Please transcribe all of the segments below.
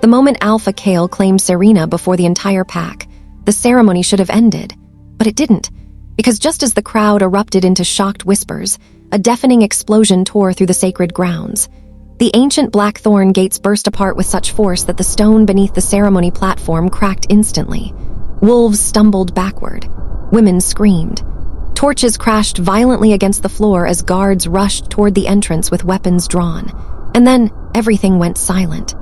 The moment Alpha Kael claimed Serina before the entire pack, the ceremony should have ended. But it didn't, because just as the crowd erupted into shocked whispers, a deafening explosion tore through the sacred grounds. The ancient Black Thorn gates burst apart with such force that the stone beneath the ceremony platform cracked instantly. Wolves stumbled backward. Women screamed. Torches crashed violently against the floor as guards rushed toward the entrance with weapons drawn. And then everything went silent.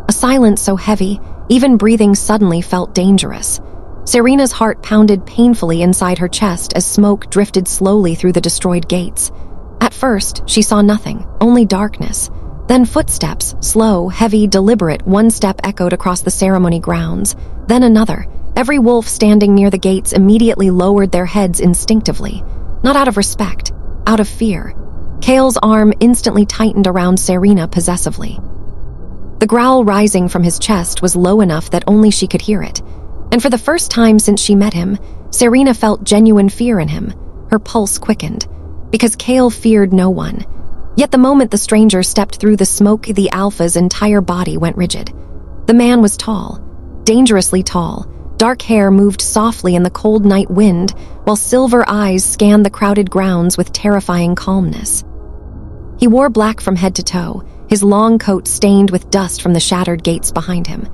A silence so heavy, even breathing suddenly felt dangerous. Serina's heart pounded painfully inside her chest as smoke drifted slowly through the destroyed gates. At first, she saw nothing, only darkness. Then footsteps, slow, heavy, deliberate, one step echoed across the ceremony grounds. Then another. Every wolf standing near the gates immediately lowered their heads instinctively. Not out of respect, out of fear. Kael's arm instantly tightened around Serina possessively. The growl rising from his chest was low enough that only she could hear it. And for the first time since she met him, Serina felt genuine fear in him. Her pulse quickened, because Kael feared no one. Yet the moment the stranger stepped through the smoke, the Alpha's entire body went rigid. The man was tall, dangerously tall. Dark hair moved softly in the cold night wind, while silver eyes scanned the crowded grounds with terrifying calmness. He wore black from head to toe, his long coat stained with dust from the shattered gates behind him.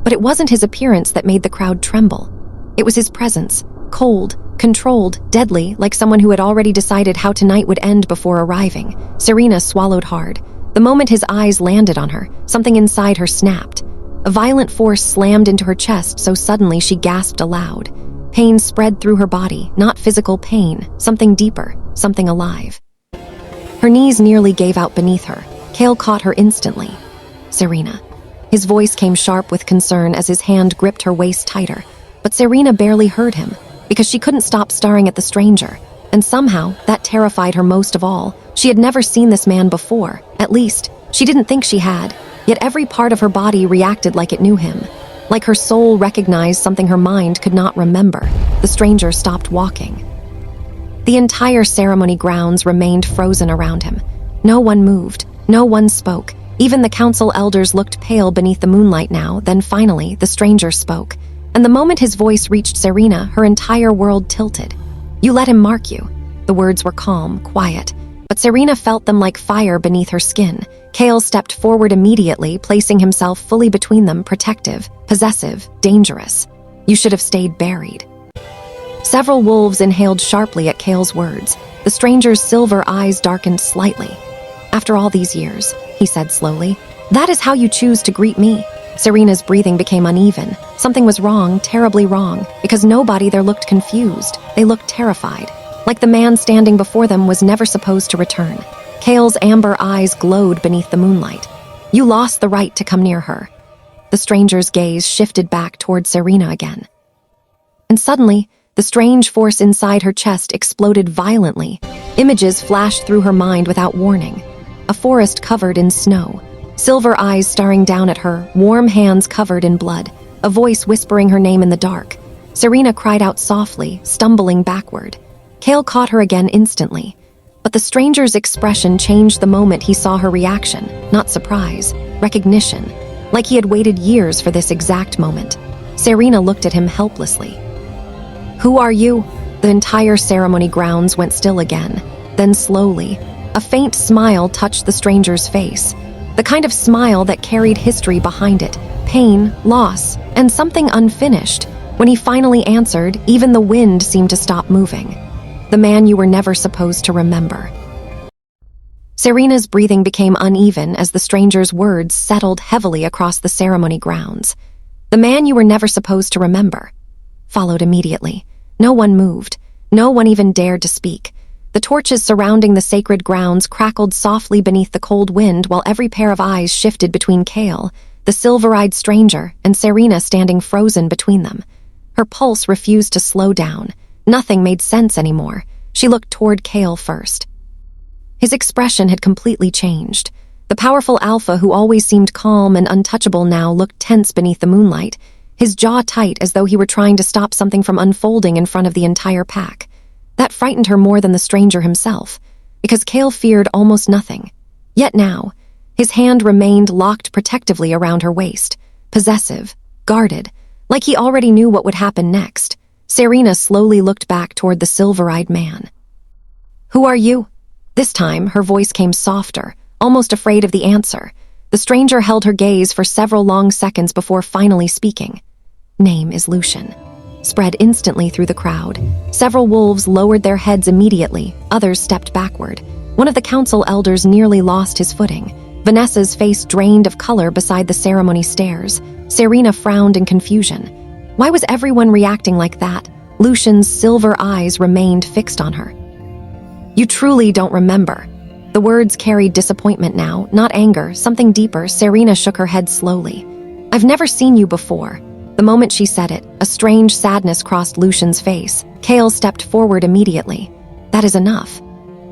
But it wasn't his appearance that made the crowd tremble. It was his presence, cold, controlled, deadly, like someone who had already decided how tonight would end before arriving. Serina swallowed hard. The moment his eyes landed on her, something inside her snapped. A violent force slammed into her chest so suddenly she gasped aloud. Pain spread through her body, not physical pain, something deeper, something alive. Her knees nearly gave out beneath her. Kael caught her instantly. Serina. His voice came sharp with concern as his hand gripped her waist tighter. But Serina barely heard him, because she couldn't stop staring at the stranger. And somehow, that terrified her most of all. She had never seen this man before. At least, she didn't think she had. Yet every part of her body reacted like it knew him. Like her soul recognized something her mind could not remember. The stranger stopped walking. The entire ceremony grounds remained frozen around him. No one moved. No one spoke. Even the council elders looked pale beneath the moonlight now. Then finally, the stranger spoke. And the moment his voice reached Serina, her entire world tilted. "You let him mark you." The words were calm, quiet. But Serina felt them like fire beneath her skin. Kael stepped forward immediately, placing himself fully between them, protective, possessive, dangerous. "You should have stayed buried." Several wolves inhaled sharply at Kael's words. The stranger's silver eyes darkened slightly. "After all these years," he said slowly, "that is how you choose to greet me?" Serina's breathing became uneven. Something was wrong, terribly wrong, because nobody there looked confused. They looked terrified, like the man standing before them was never supposed to return. Kael's amber eyes glowed beneath the moonlight. "You lost the right to come near her." The stranger's gaze shifted back toward Serina again. And suddenly, the strange force inside her chest exploded violently. Images flashed through her mind without warning. A forest covered in snow, silver eyes staring down at her, warm hands covered in blood, a voice whispering her name in the dark. Serina cried out softly, stumbling backward. Kael caught her again instantly. But the stranger's expression changed the moment he saw her reaction, not surprise, recognition, like he had waited years for this exact moment. Serina looked at him helplessly. "Who are you?" The entire ceremony grounds went still again. Then slowly, a faint smile touched the stranger's face. The kind of smile that carried history behind it, pain, loss, and something unfinished. When he finally answered, even the wind seemed to stop moving. "The man you were never supposed to remember." Serina's breathing became uneven as the stranger's words settled heavily across the ceremony grounds. "The man you were never supposed to remember," followed immediately. No one moved. No one even dared to speak. The torches surrounding the sacred grounds crackled softly beneath the cold wind while every pair of eyes shifted between Kael, the silver-eyed stranger, and Serina standing frozen between them. Her pulse refused to slow down. Nothing made sense anymore. She looked toward Kael first. His expression had completely changed. The powerful Alpha, who always seemed calm and untouchable, now looked tense beneath the moonlight, his jaw tight as though he were trying to stop something from unfolding in front of the entire pack. That frightened her more than the stranger himself, because Kael feared almost nothing. Yet now, His hand remained locked protectively around her waist, possessive, guarded, like he already knew what would happen next. Serina slowly looked back toward the silver-eyed man. "Who are you?" This time, her voice came softer, almost afraid of the answer. The stranger held her gaze for several long seconds before finally speaking. "Name is Lucien." Spread instantly through the crowd. Several wolves lowered their heads immediately, others stepped backward. One of the council elders nearly lost his footing. Vanessa's face drained of color beside the ceremony stairs. Serina frowned in confusion. Why was everyone reacting like that? Lucien's silver eyes remained fixed on her. "You truly don't remember." The words carried disappointment now, not anger, something deeper. Serina shook her head slowly. "I've never seen you before." The moment she said it, a strange sadness crossed Lucien's face. Kael stepped forward immediately. "That is enough."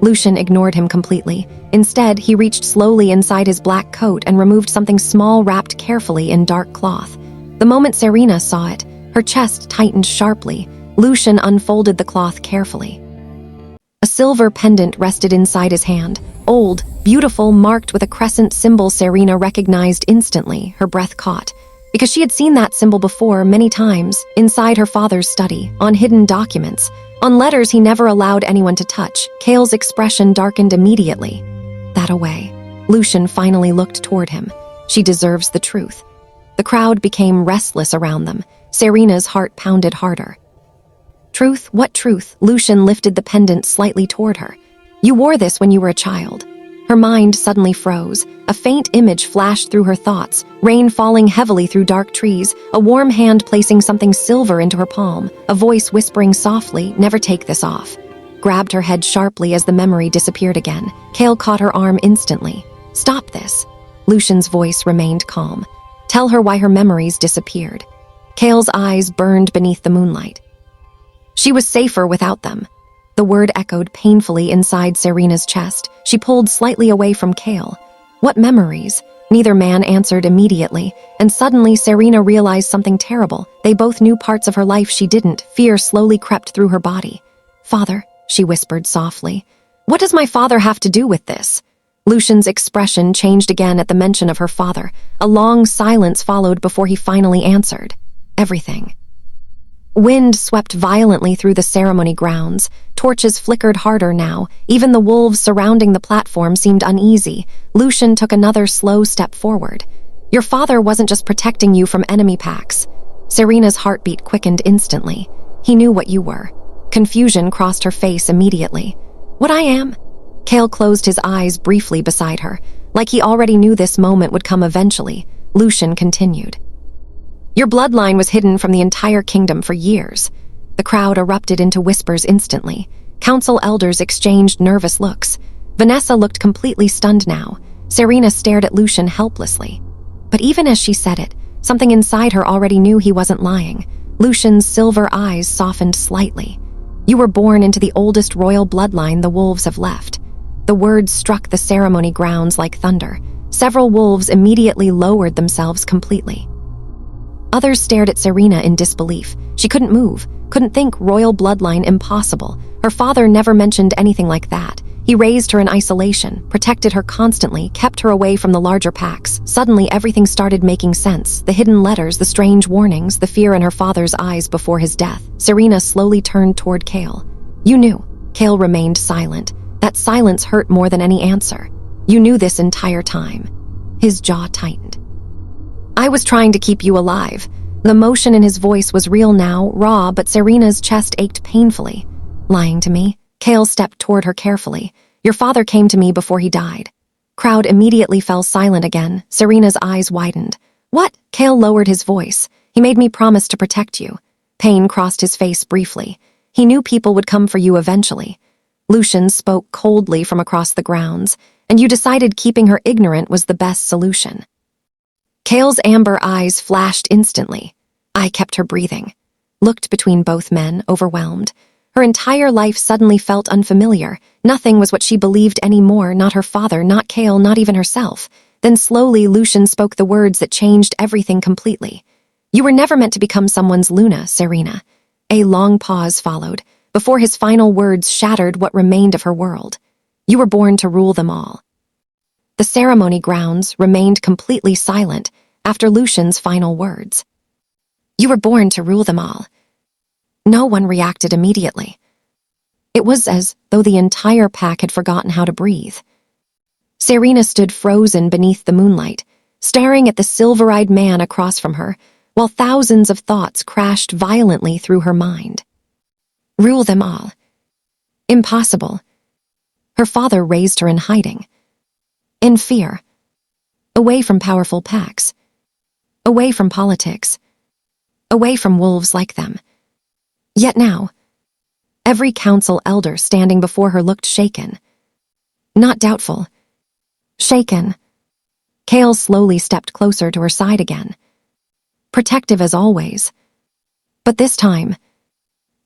Lucien ignored him completely. Instead, he reached slowly inside his black coat and removed something small wrapped carefully in dark cloth. The moment Serina saw it, her chest tightened sharply. Lucien unfolded the cloth carefully. A silver pendant rested inside his hand. Old, beautiful, marked with a crescent symbol Serina recognized instantly, her breath caught. Because she had seen that symbol before many times, inside her father's study, on hidden documents, on letters he never allowed anyone to touch. Kael's expression darkened immediately. That away. Lucien finally looked toward him. She deserves the truth. The crowd became restless around them. Serina's heart pounded harder. "Truth? What truth?" Lucien lifted the pendant slightly toward her. "You wore this when you were a child." Her mind suddenly froze. A faint image flashed through her thoughts, rain falling heavily through dark trees, a warm hand placing something silver into her palm, a voice whispering softly, "Never take this off." Grabbed her head sharply as the memory disappeared again. Kael caught her arm instantly. "Stop this." Lucien's voice remained calm. "Tell her why her memories disappeared." Kael's eyes burned beneath the moonlight. She was safer without them. The word echoed painfully inside Serina's chest. She pulled slightly away from Kael. "What memories?" Neither man answered immediately, and suddenly Serina realized something terrible. They both knew parts of her life she didn't. Fear slowly crept through her body. "Father," she whispered softly. "What does my father have to do with this?" Lucien's expression changed again at the mention of her father. A long silence followed before he finally answered. "Everything." Wind swept violently through the ceremony grounds. Torches flickered harder now. Even the wolves surrounding the platform seemed uneasy. Lucien took another slow step forward. "Your father wasn't just protecting you from enemy packs." Serina's heartbeat quickened instantly. "He knew what you were." Confusion crossed her face immediately. "What I am?" Kael closed his eyes briefly beside her. Like he already knew this moment would come eventually, Lucien continued. "Your bloodline was hidden from the entire kingdom for years." The crowd erupted into whispers instantly. Council elders exchanged nervous looks. Vanessa looked completely stunned now. Serina stared at Lucien helplessly. But even as she said it, something inside her already knew he wasn't lying. Lucien's silver eyes softened slightly. "You were born into the oldest royal bloodline the wolves have left." The words struck the ceremony grounds like thunder. Several wolves immediately lowered themselves completely. Others stared at Serina in disbelief. She couldn't move, couldn't think royal bloodline impossible. Her father never mentioned anything like that. He raised her in isolation, protected her constantly, kept her away from the larger packs. Suddenly, everything started making sense. The hidden letters, the strange warnings, the fear in her father's eyes before his death. Serina slowly turned toward Kael. "You knew." Kael remained silent. That silence hurt more than any answer. "You knew this entire time." His jaw tightened. "I was trying to keep you alive." The emotion in his voice was real now, raw, but Serina's chest ached painfully. "Lying to me?" Kael stepped toward her carefully. "Your father came to me before he died." Crowd immediately fell silent again. Serina's eyes widened. "What?" Kael lowered his voice. "He made me promise to protect you." Pain crossed his face briefly. "He knew people would come for you eventually." Lucien spoke coldly from across the grounds. "And you decided keeping her ignorant was the best solution." Kael's amber eyes flashed instantly. I kept her breathing. Looked between both men, overwhelmed. Her entire life suddenly felt unfamiliar. Nothing was what she believed anymore, not her father, not Kael, not even herself. Then slowly Lucien spoke the words that changed everything completely. "You were never meant to become someone's Luna, Serina." A long pause followed, before his final words shattered what remained of her world. "You were born to rule them all." The ceremony grounds remained completely silent after Lucien's final words. You were born to rule them all. No one reacted immediately. It was as though the entire pack had forgotten how to breathe. Serina stood frozen beneath the moonlight, staring at the silver-eyed man across from her, while thousands of thoughts crashed violently through her mind. Rule them all. Impossible. Her father raised her in hiding. In fear. Away from powerful packs. Away from politics. Away from wolves like them. Yet now, every council elder standing before her looked shaken. Not doubtful. Shaken. Kael slowly stepped closer to her side again. Protective as always. But this time,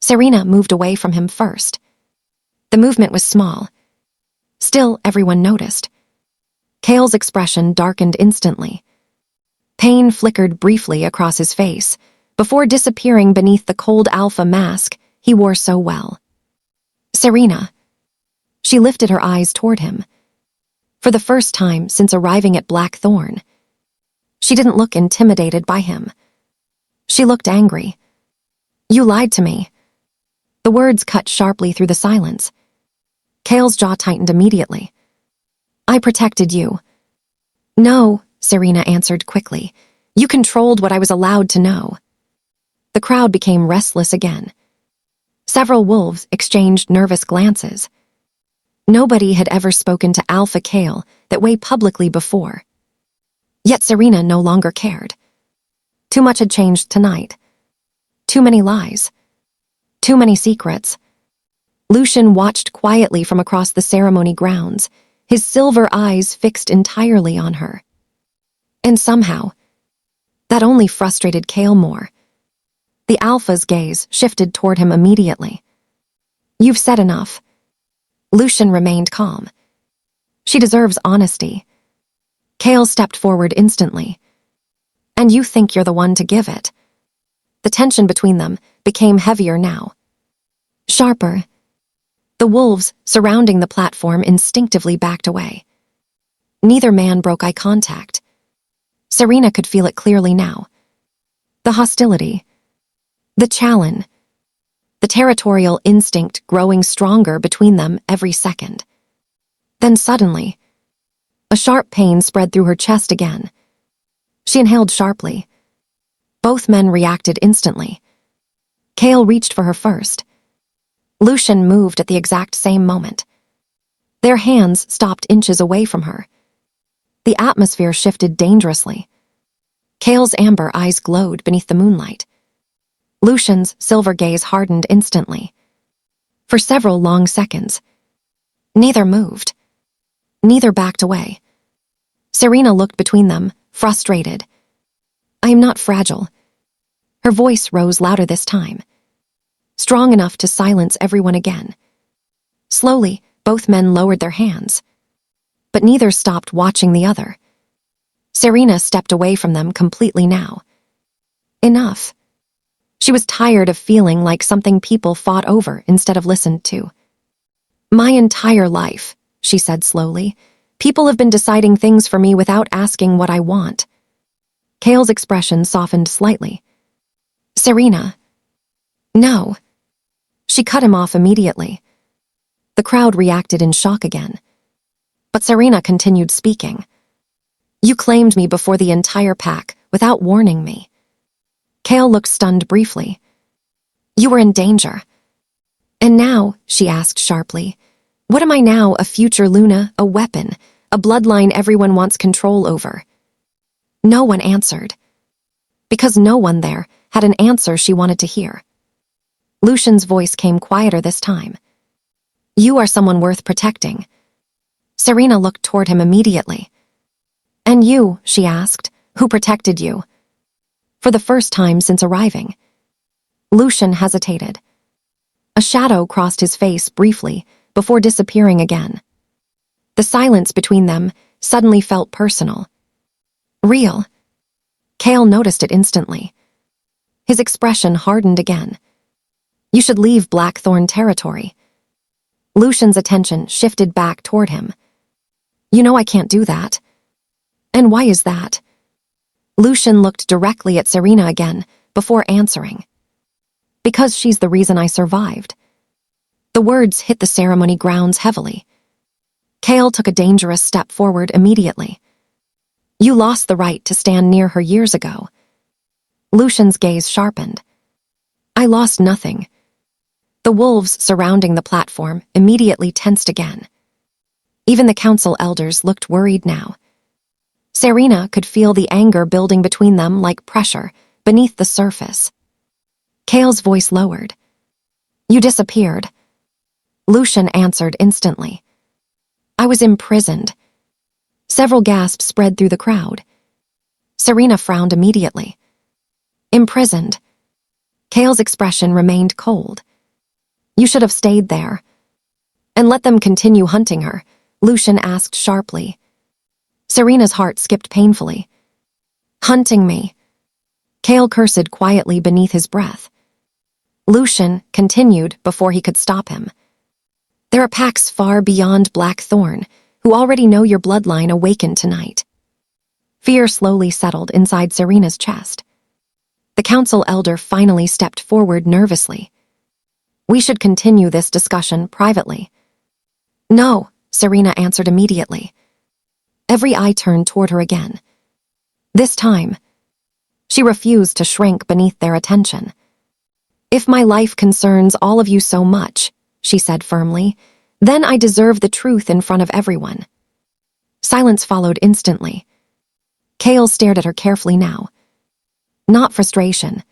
Serina moved away from him first. The movement was small. Still, everyone noticed. Kael's expression darkened instantly. Pain flickered briefly across his face, before disappearing beneath the cold alpha mask he wore so well. Serina. She lifted her eyes toward him. For the first time since arriving at Black Thorn, she didn't look intimidated by him. She looked angry. You lied to me. The words cut sharply through the silence. Kael's jaw tightened immediately. I protected you. No, Serina answered quickly. You controlled what I was allowed to know. The crowd became restless again. Several wolves exchanged nervous glances. Nobody had ever spoken to Alpha Kael that way publicly before. Yet Serina no longer cared. Too much had changed tonight. Too many lies. Too many secrets. Lucien watched quietly from across the ceremony grounds, his silver eyes fixed entirely on her. And somehow, that only frustrated Kael more. The Alpha's gaze shifted toward him immediately. You've said enough. Lucien remained calm. She deserves honesty. Kael stepped forward instantly. And you think you're the one to give it. The tension between them became heavier now. Sharper. The wolves surrounding the platform instinctively backed away. Neither man broke eye contact. Serina could feel it clearly now. The hostility. The challenge. The territorial instinct growing stronger between them every second. Then suddenly, a sharp pain spread through her chest again. She inhaled sharply. Both men reacted instantly. Kael reached for her first. Lucien moved at the exact same moment. Their hands stopped inches away from her. The atmosphere shifted dangerously. Kael's amber eyes glowed beneath the moonlight. Lucien's silver gaze hardened instantly. For several long seconds, neither moved. Neither backed away. Serina looked between them, frustrated. I am not fragile. Her voice rose louder this time, strong enough to silence everyone again. Slowly, both men lowered their hands, but neither stopped watching the other. Serina stepped away from them completely now. Enough. She was tired of feeling like something people fought over instead of listened to. My entire life, she said slowly, people have been deciding things for me without asking what I want. Kael's expression softened slightly. Serina. No. She cut him off immediately. The crowd reacted in shock again. But Serina continued speaking. You claimed me before the entire pack, without warning me. Kael looked stunned briefly. You were in danger. And now, she asked sharply, what am I now, a future Luna, a weapon, a bloodline everyone wants control over? No one answered. Because no one there had an answer she wanted to hear. Lucien's voice came quieter this time. You are someone worth protecting. Serina looked toward him immediately. And you, she asked, who protected you? For the first time since arriving. Lucien hesitated. A shadow crossed his face briefly before disappearing again. The silence between them suddenly felt personal. Real. Kael noticed it instantly. His expression hardened again. You should leave Black Thorn territory. Lucien's attention shifted back toward him. You know I can't do that. And why is that? Lucien looked directly at Serina again before answering. Because she's the reason I survived. The words hit the ceremony grounds heavily. Kael took a dangerous step forward immediately. You lost the right to stand near her years ago. Lucien's gaze sharpened. I lost nothing. The wolves surrounding the platform immediately tensed again. Even the council elders looked worried now. Serina could feel the anger building between them like pressure beneath the surface. Kael's voice lowered. You disappeared. Lucien answered instantly. I was imprisoned. Several gasps spread through the crowd. Serina frowned immediately. Imprisoned. Kael's expression remained cold. You should have stayed there. And let them continue hunting her, Lucien asked sharply. Serina's heart skipped painfully. Hunting me. Kael cursed quietly beneath his breath. Lucien continued before he could stop him. There are packs far beyond Black Thorn, who already know your bloodline awakened tonight. Fear slowly settled inside Serina's chest. The council elder finally stepped forward nervously. We should continue this discussion privately. No, Serina answered immediately. Every eye turned toward her again. This time, she refused to shrink beneath their attention. If my life concerns all of you so much, she said firmly, then I deserve the truth in front of everyone. Silence followed instantly. Kael stared at her carefully now. Not frustration.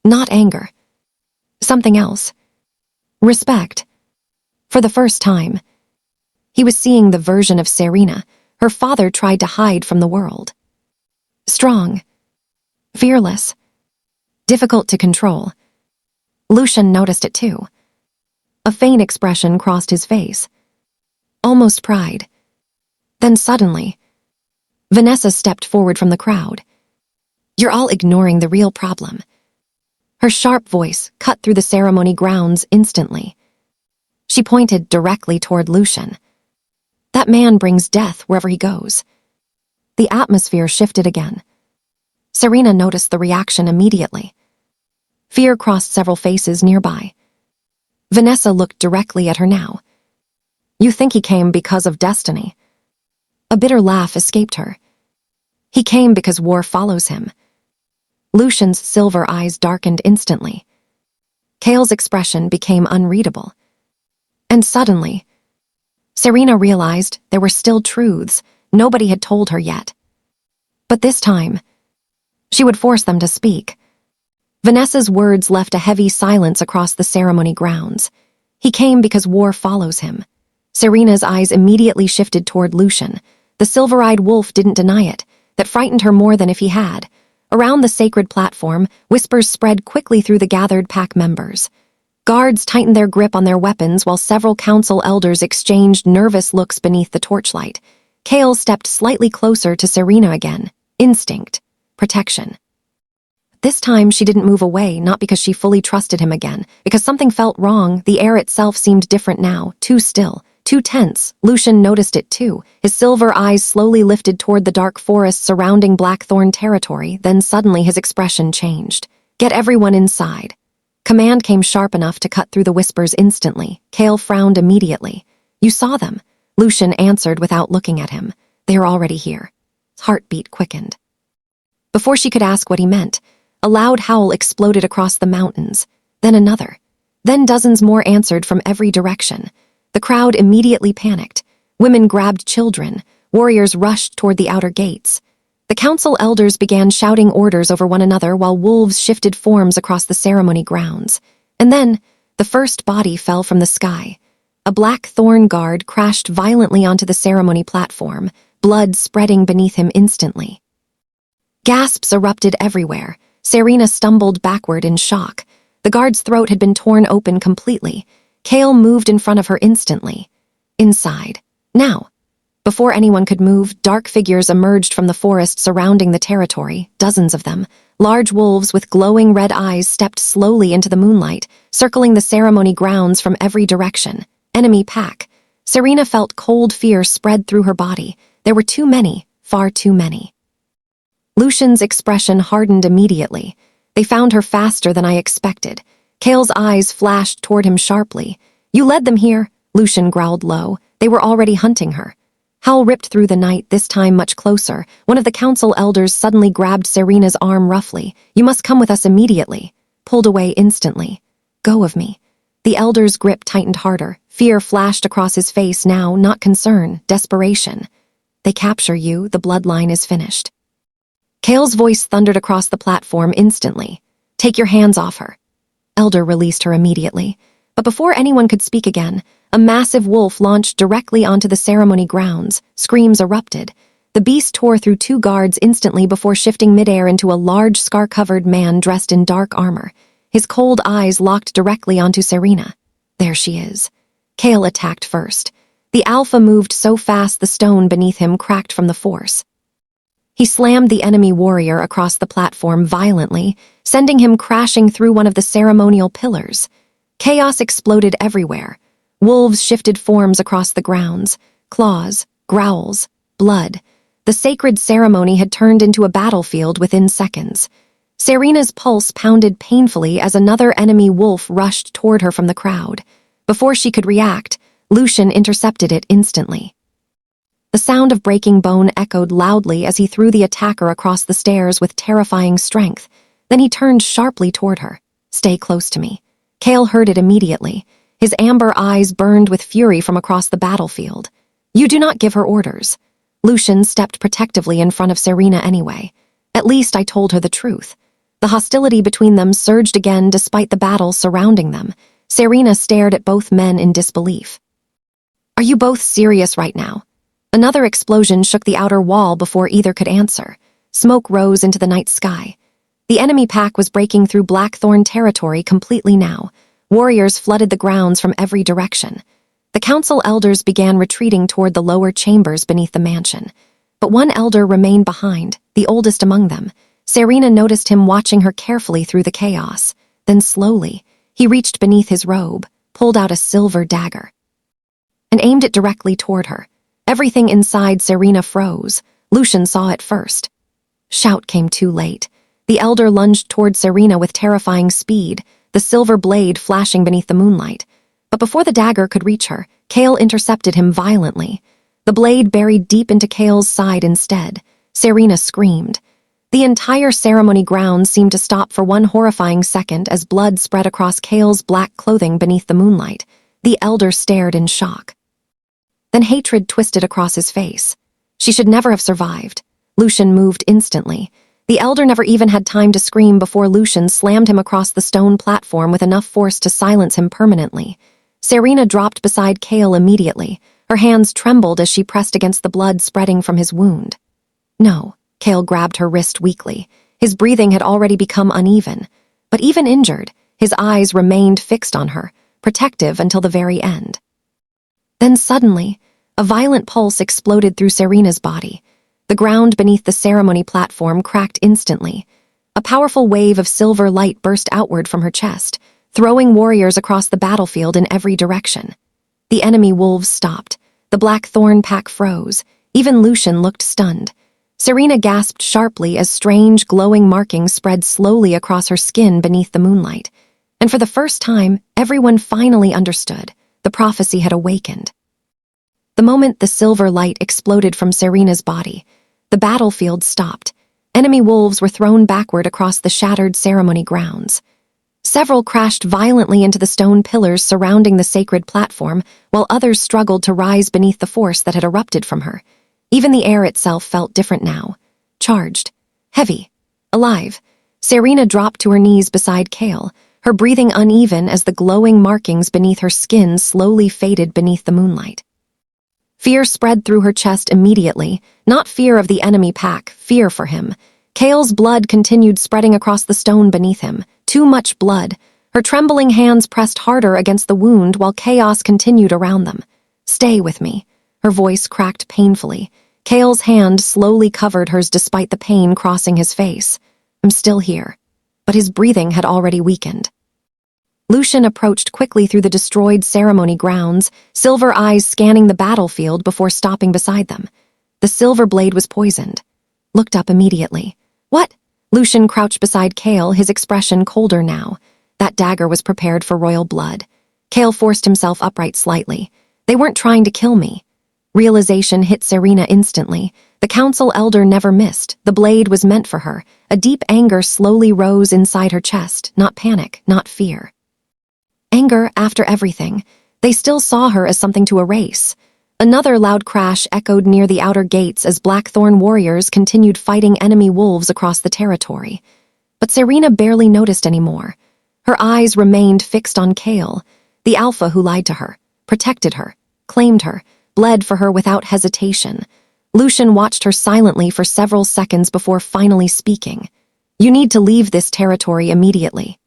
Not anger. Something else. Respect. For the first time, he was seeing the version of Serina her father tried to hide from the world. Strong. Fearless. Difficult to control. Lucien noticed it too. A faint expression crossed his face. Almost pride. Then suddenly, Vanessa stepped forward from the crowd. You're all ignoring the real problem. Her sharp voice cut through the ceremony grounds instantly. She pointed directly toward Lucien. That man brings death wherever he goes. The atmosphere shifted again. Serina noticed the reaction immediately. Fear crossed several faces nearby. Vanessa looked directly at her now. You think he came because of destiny? A bitter laugh escaped her. He came because war follows him. Lucien's silver eyes darkened instantly. Kael's expression became unreadable. And suddenly, Serina realized there were still truths nobody had told her yet. But this time, she would force them to speak. Vanessa's words left a heavy silence across the ceremony grounds. He came because war follows him. Serina's eyes immediately shifted toward Lucien. The silver-eyed wolf didn't deny it. That frightened her more than if he had. Around the sacred platform, whispers spread quickly through the gathered pack members. Guards tightened their grip on their weapons while several council elders exchanged nervous looks beneath the torchlight. Kael stepped slightly closer to Serina again. Instinct. Protection. This time she didn't move away, not because she fully trusted him again, because something felt wrong. The air itself seemed different now, too still, too tense. Lucien noticed it too. His silver eyes slowly lifted toward the dark forest surrounding Black Thorn territory, then suddenly his expression changed. Get everyone inside. Command came sharp enough to cut through the whispers instantly. Kael frowned immediately. You saw them, Lucien answered without looking at him. They are already here. His heartbeat quickened. Before she could ask what he meant, a loud howl exploded across the mountains, then another. Then dozens more answered from every direction. The crowd immediately panicked. Women grabbed children. Warriors rushed toward the outer gates. The council elders began shouting orders over one another while wolves shifted forms across the ceremony grounds. And then, the first body fell from the sky. A Black Thorn guard crashed violently onto the ceremony platform, blood spreading beneath him instantly. Gasps erupted everywhere. Serina stumbled backward in shock. The guard's throat had been torn open completely. Kael moved in front of her instantly. Inside. Now. Before anyone could move, dark figures emerged from the forest surrounding the territory, dozens of them. Large wolves with glowing red eyes stepped slowly into the moonlight, circling the ceremony grounds from every direction. Enemy pack. Serina felt cold fear spread through her body. There were too many, far too many. Lucien's expression hardened immediately. They found her faster than I expected. Kael's eyes flashed toward him sharply. "You led them here," Lucien growled low. "They were already hunting her." Howl ripped through the night, this time much closer. One of the council elders suddenly grabbed Serina's arm roughly. "You must come with us immediately." Pulled away instantly. "Go of me." The elder's grip tightened harder. Fear flashed across his face now, not concern, desperation. "They capture you, the bloodline is finished." Kael's voice thundered across the platform instantly. "Take your hands off her." Elder released her immediately. But before anyone could speak again, a massive wolf launched directly onto the ceremony grounds. Screams erupted. The beast tore through two guards instantly before shifting midair into a large scar-covered man dressed in dark armor. His cold eyes locked directly onto Serina. There she is. Kael attacked first. The alpha moved so fast the stone beneath him cracked from the force. He slammed the enemy warrior across the platform violently, sending him crashing through one of the ceremonial pillars. Chaos exploded everywhere. Wolves shifted forms across the grounds. Claws, growls, blood. The sacred ceremony had turned into a battlefield within seconds. Serina's pulse pounded painfully as another enemy wolf rushed toward her from the crowd. Before she could react, Lucien intercepted it instantly. The sound of breaking bone echoed loudly as he threw the attacker across the stairs with terrifying strength. Then he turned sharply toward her. "Stay close to me." Kael heard it immediately. His amber eyes burned with fury from across the battlefield. "You do not give her orders." Lucien stepped protectively in front of Serina anyway. "At least I told her the truth." The hostility between them surged again despite the battle surrounding them. Serina stared at both men in disbelief. "Are you both serious right now?" Another explosion shook the outer wall before either could answer. Smoke rose into the night sky. The enemy pack was breaking through Black Thorn territory completely now. Warriors flooded the grounds from every direction. The council elders began retreating toward the lower chambers beneath the mansion. But one elder remained behind, the oldest among them. Serina noticed him watching her carefully through the chaos. Then slowly, he reached beneath his robe, pulled out a silver dagger, and aimed it directly toward her. Everything inside Serina froze. Lucien saw it first. Shout came too late. The elder lunged toward Serina with terrifying speed, the silver blade flashing beneath the moonlight. But before the dagger could reach her, Kael intercepted him violently. The blade buried deep into Kael's side instead. Serina screamed. The entire ceremony grounds seemed to stop for one horrifying second as blood spread across Kael's black clothing beneath the moonlight. The elder stared in shock. Then hatred twisted across his face. She should never have survived. Lucien moved instantly. The elder never even had time to scream before Lucien slammed him across the stone platform with enough force to silence him permanently. Serina dropped beside Kael immediately. Her hands trembled as she pressed against the blood spreading from his wound. "No." Kael grabbed her wrist weakly. His breathing had already become uneven. But even injured, his eyes remained fixed on her, protective until the very end. Then suddenly, a violent pulse exploded through Serina's body. The ground beneath the ceremony platform cracked instantly. A powerful wave of silver light burst outward from her chest, throwing warriors across the battlefield in every direction. The enemy wolves stopped. The Black Thorn pack froze. Even Lucien looked stunned. Serina gasped sharply as strange, glowing markings spread slowly across her skin beneath the moonlight. And for the first time, everyone finally understood. The prophecy had awakened. The moment the silver light exploded from Serina's body, the battlefield stopped. Enemy wolves were thrown backward across the shattered ceremony grounds. Several crashed violently into the stone pillars surrounding the sacred platform, while others struggled to rise beneath the force that had erupted from her. Even the air itself felt different now. Charged. Heavy. Alive. Serina dropped to her knees beside Kael, her breathing uneven as the glowing markings beneath her skin slowly faded beneath the moonlight. Fear spread through her chest immediately, not fear of the enemy pack, fear for him. Kael's blood continued spreading across the stone beneath him. Too much blood. Her trembling hands pressed harder against the wound while chaos continued around them. "Stay with me." Her voice cracked painfully. Kael's hand slowly covered hers despite the pain crossing his face. "I'm still here." But his breathing had already weakened. Lucien approached quickly through the destroyed ceremony grounds, silver eyes scanning the battlefield before stopping beside them. The silver blade was poisoned. Looked up immediately. What? Lucien crouched beside Kael, his expression colder now. That dagger was prepared for royal blood. Kael forced himself upright slightly. They weren't trying to kill me. Realization hit Serina instantly. The council elder never missed. The blade was meant for her. A deep anger slowly rose inside her chest, not panic, not fear. Anger after everything. They still saw her as something to erase. Another loud crash echoed near the outer gates as Black Thorn warriors continued fighting enemy wolves across the territory. But Serina barely noticed anymore. Her eyes remained fixed on Kael, the alpha who lied to her, protected her, claimed her, bled for her without hesitation. Lucien watched her silently for several seconds before finally speaking. "You need to leave this territory immediately."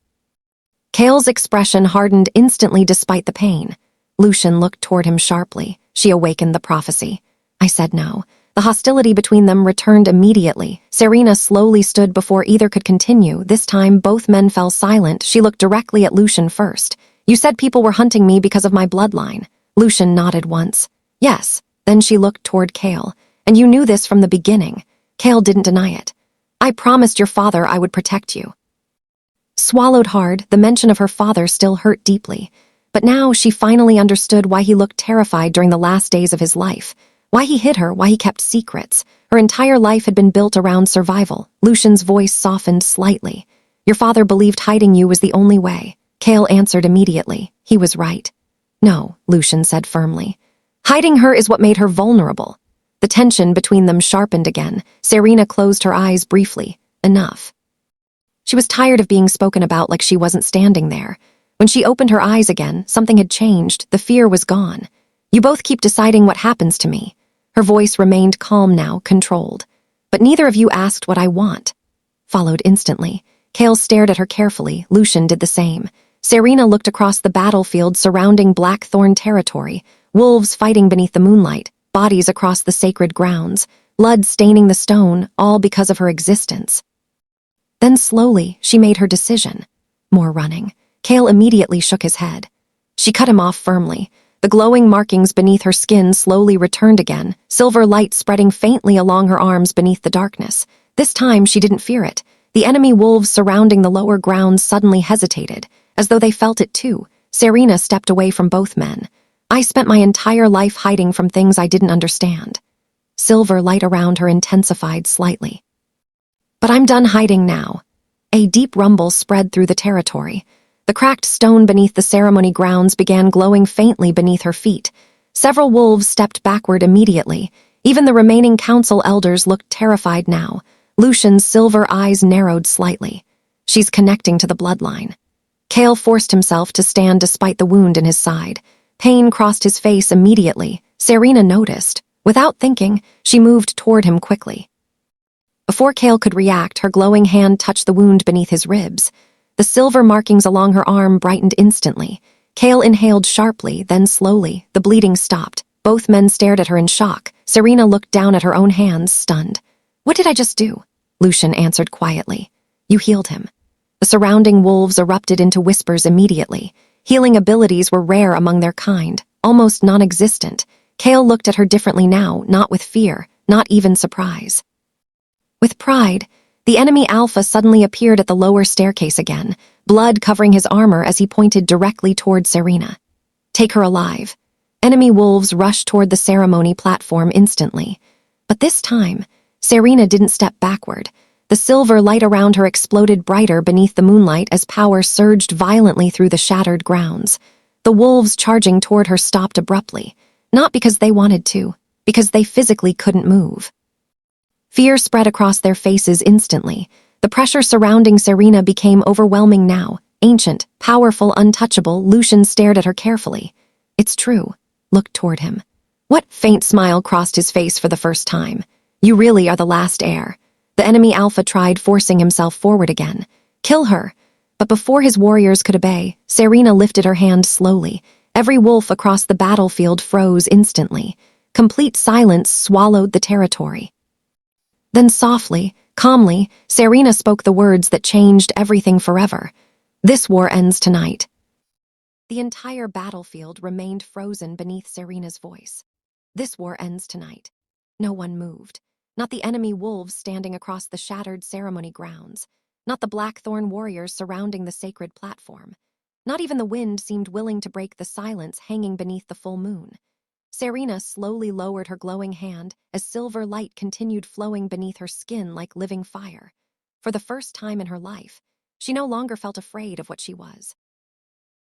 Kael's expression hardened instantly despite the pain. Lucien looked toward him sharply. She awakened the prophecy. I said no. The hostility between them returned immediately. Serina slowly stood before either could continue. This time, both men fell silent. She looked directly at Lucien first. "You said people were hunting me because of my bloodline." Lucien nodded once. "Yes." Then she looked toward Kael. "And you knew this from the beginning." Kael didn't deny it. "I promised your father I would protect you." Swallowed hard, the mention of her father still hurt deeply. But now she finally understood why he looked terrified during the last days of his life. Why he hid her, why he kept secrets. Her entire life had been built around survival. Lucien's voice softened slightly. "Your father believed hiding you was the only way." Kael answered immediately. He was right. "No," Lucien said firmly. "Hiding her is what made her vulnerable." The tension between them sharpened again. Serina closed her eyes briefly. Enough. She was tired of being spoken about like she wasn't standing there. When she opened her eyes again, something had changed. The fear was gone. "You both keep deciding what happens to me." Her voice remained calm now, controlled. "But neither of you asked what I want." Followed instantly. Kael stared at her carefully. Lucien did the same. Serina looked across the battlefield surrounding Black Thorn territory. Wolves fighting beneath the moonlight, bodies across the sacred grounds, blood staining the stone, all because of her existence. Then slowly, she made her decision. More running. Kael immediately shook his head. She cut him off firmly. The glowing markings beneath her skin slowly returned again, silver light spreading faintly along her arms beneath the darkness. This time she didn't fear it. The enemy wolves surrounding the lower grounds suddenly hesitated, as though they felt it too. Serina stepped away from both men. "I spent my entire life hiding from things I didn't understand." Silver light around her intensified slightly. "But I'm done hiding now." A deep rumble spread through the territory. The cracked stone beneath the ceremony grounds began glowing faintly beneath her feet. Several wolves stepped backward immediately. Even the remaining council elders looked terrified now. Lucien's silver eyes narrowed slightly. "She's connecting to the bloodline." Kael forced himself to stand despite the wound in his side. Pain crossed his face immediately. Serina noticed. Without thinking, she moved toward him quickly. Before Kael could react, her glowing hand touched the wound beneath his ribs. The silver markings along her arm brightened instantly. Kael inhaled sharply, then slowly. The bleeding stopped. Both men stared at her in shock. Serina looked down at her own hands, stunned. "What did I just do?" Lucien answered quietly. "You healed him." The surrounding wolves erupted into whispers immediately. Healing abilities were rare among their kind, almost non-existent. Kael looked at her differently now, not with fear, not even surprise. With pride. The enemy alpha suddenly appeared at the lower staircase again, blood covering his armor as he pointed directly toward Serina. "Take her alive." Enemy wolves rushed toward the ceremony platform instantly. But this time, Serina didn't step backward. The silver light around her exploded brighter beneath the moonlight as power surged violently through the shattered grounds. The wolves charging toward her stopped abruptly, not because they wanted to, because they physically couldn't move. Fear spread across their faces instantly. The pressure surrounding Serina became overwhelming now. Ancient, powerful, untouchable, Lucien stared at her carefully. "It's true." Looked toward him. What? Faint smile crossed his face for the first time. "You really are the last heir." The enemy alpha tried forcing himself forward again. "Kill her." But before his warriors could obey, Serina lifted her hand slowly. Every wolf across the battlefield froze instantly. Complete silence swallowed the territory. Then softly, calmly, Serina spoke the words that changed everything forever. "This war ends tonight." The entire battlefield remained frozen beneath Serina's voice. This war ends tonight. No one moved. Not the enemy wolves standing across the shattered ceremony grounds. Not the Black Thorn warriors surrounding the sacred platform. Not even the wind seemed willing to break the silence hanging beneath the full moon. Serina slowly lowered her glowing hand as silver light continued flowing beneath her skin like living fire. For the first time in her life, she no longer felt afraid of what she was.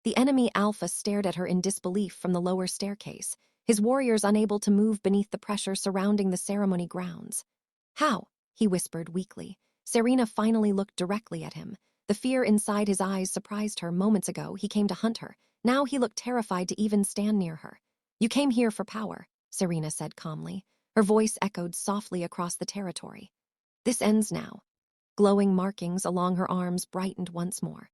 The enemy Alpha stared at her in disbelief from the lower staircase, his warriors unable to move beneath the pressure surrounding the ceremony grounds. "How?" he whispered weakly. Serina finally looked directly at him. The fear inside his eyes surprised her. Moments ago, he came to hunt her. Now he looked terrified to even stand near her. "You came here for power," Serina said calmly. Her voice echoed softly across the territory. "This ends now." Glowing markings along her arms brightened once more.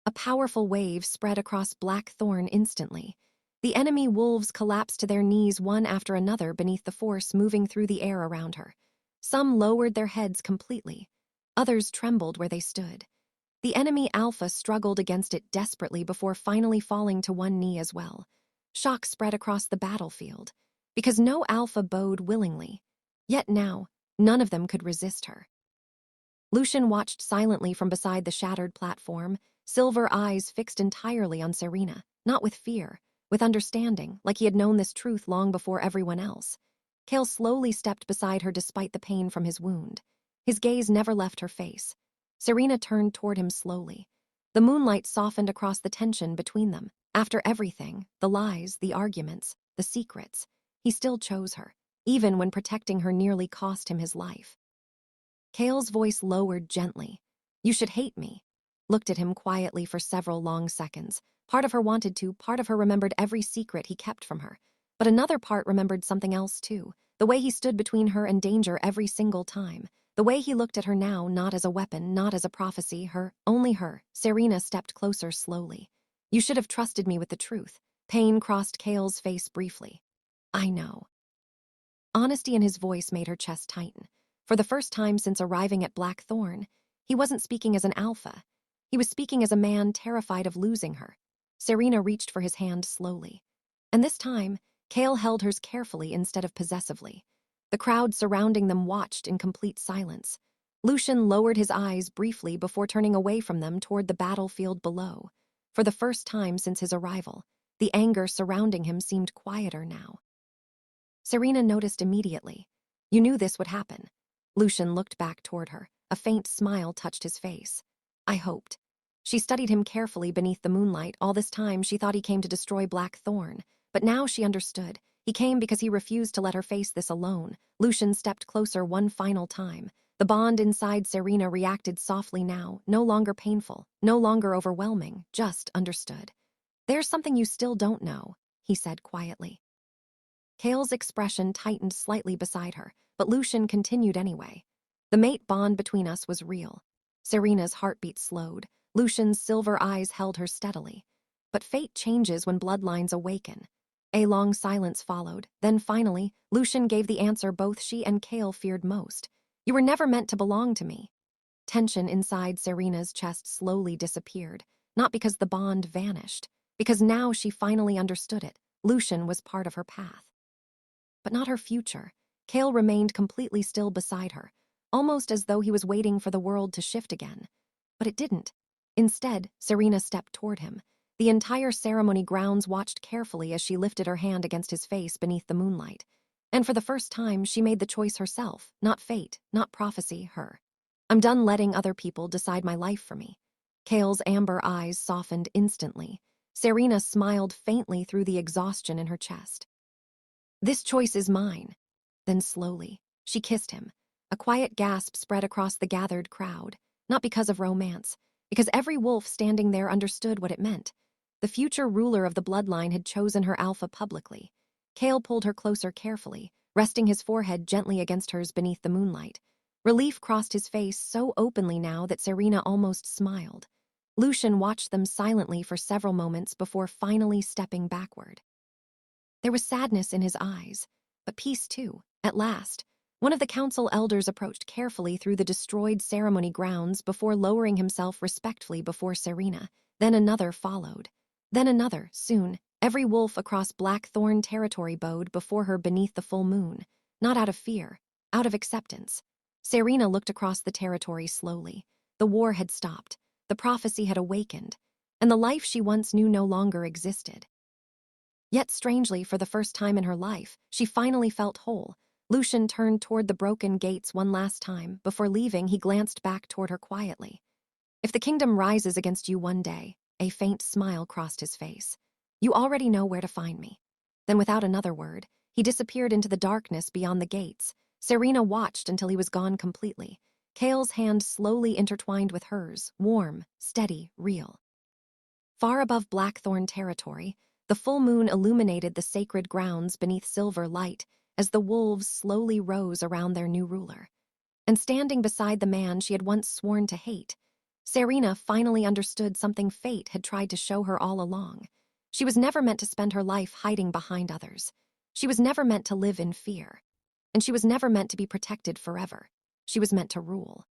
A powerful wave spread across Black Thorn instantly. The enemy wolves collapsed to their knees one after another beneath the force moving through the air around her. Some lowered their heads completely. Others trembled where they stood. The enemy Alpha struggled against it desperately before finally falling to one knee as well. Shock spread across the battlefield, because no Alpha bowed willingly. Yet now, none of them could resist her. Lucien watched silently from beside the shattered platform, silver eyes fixed entirely on Serina, not with fear, with understanding, like he had known this truth long before everyone else. Kael slowly stepped beside her despite the pain from his wound. His gaze never left her face. Serina turned toward him slowly. The moonlight softened across the tension between them. After everything, the lies, the arguments, the secrets, he still chose her, even when protecting her nearly cost him his life. Kael's voice lowered gently. "You should hate me." Looked at him quietly for several long seconds. Part of her wanted to, part of her remembered every secret he kept from her. But another part remembered something else too. The way he stood between her and danger every single time. The way he looked at her now, not as a weapon, not as a prophecy, her, only her. Serina stepped closer slowly. "You should have trusted me with the truth." Pain crossed Kael's face briefly. "I know." Honesty in his voice made her chest tighten. For the first time since arriving at Black Thorn, he wasn't speaking as an alpha. He was speaking as a man terrified of losing her. Serina reached for his hand slowly. And this time, Kael held hers carefully instead of possessively. The crowd surrounding them watched in complete silence. Lucien lowered his eyes briefly before turning away from them toward the battlefield below. For the first time since his arrival, the anger surrounding him seemed quieter now. Serina noticed immediately. "You knew this would happen." Lucien looked back toward her. A faint smile touched his face. "I hoped." She studied him carefully beneath the moonlight. All this time she thought he came to destroy Black Thorn. But now she understood. He came because he refused to let her face this alone. Lucien stepped closer one final time. The bond inside Serina reacted softly now, no longer painful, no longer overwhelming, just understood. "There's something you still don't know," he said quietly. Kael's expression tightened slightly beside her, but Lucien continued anyway. "The mate bond between us was real." Serina's heartbeat slowed. Lucien's silver eyes held her steadily. But fate changes when bloodlines awaken. A long silence followed. Then finally, Lucien gave the answer both she and Kael feared most. "You were never meant to belong to me." Tension inside Serina's chest slowly disappeared, not because the bond vanished, because now she finally understood it. Lucien was part of her path. But not her future. Kael remained completely still beside her, almost as though he was waiting for the world to shift again. But it didn't. Instead, Serina stepped toward him. The entire ceremony grounds watched carefully as she lifted her hand against his face beneath the moonlight. And for the first time, she made the choice herself, not fate, not prophecy, her. "I'm done letting other people decide my life for me." Kael's amber eyes softened instantly. Serina smiled faintly through the exhaustion in her chest. "This choice is mine." Then slowly, she kissed him. A quiet gasp spread across the gathered crowd, not because of romance, because every wolf standing there understood what it meant. The future ruler of the bloodline had chosen her alpha publicly. Kael pulled her closer carefully, resting his forehead gently against hers beneath the moonlight. Relief crossed his face so openly now that Serina almost smiled. Lucien watched them silently for several moments before finally stepping backward. There was sadness in his eyes, but peace too, at last. One of the council elders approached carefully through the destroyed ceremony grounds before lowering himself respectfully before Serina. Then another followed. Then another, soon. Every wolf across Black Thorn territory bowed before her beneath the full moon, not out of fear, out of acceptance. Serina looked across the territory slowly. The war had stopped, the prophecy had awakened, and the life she once knew no longer existed. Yet strangely, for the first time in her life, she finally felt whole. Lucien turned toward the broken gates one last time. Before leaving, he glanced back toward her quietly. If the kingdom rises against you one day, a faint smile crossed his face. You already know where to find me. Then without another word, he disappeared into the darkness beyond the gates. Serina watched until he was gone completely. Kael's hand slowly intertwined with hers, warm, steady, real. Far above Blackthorn territory, the full moon illuminated the sacred grounds beneath silver light as the wolves slowly rose around their new ruler. And standing beside the man she had once sworn to hate, Serina finally understood something fate had tried to show her all along. She was never meant to spend her life hiding behind others. She was never meant to live in fear. And she was never meant to be protected forever. She was meant to rule.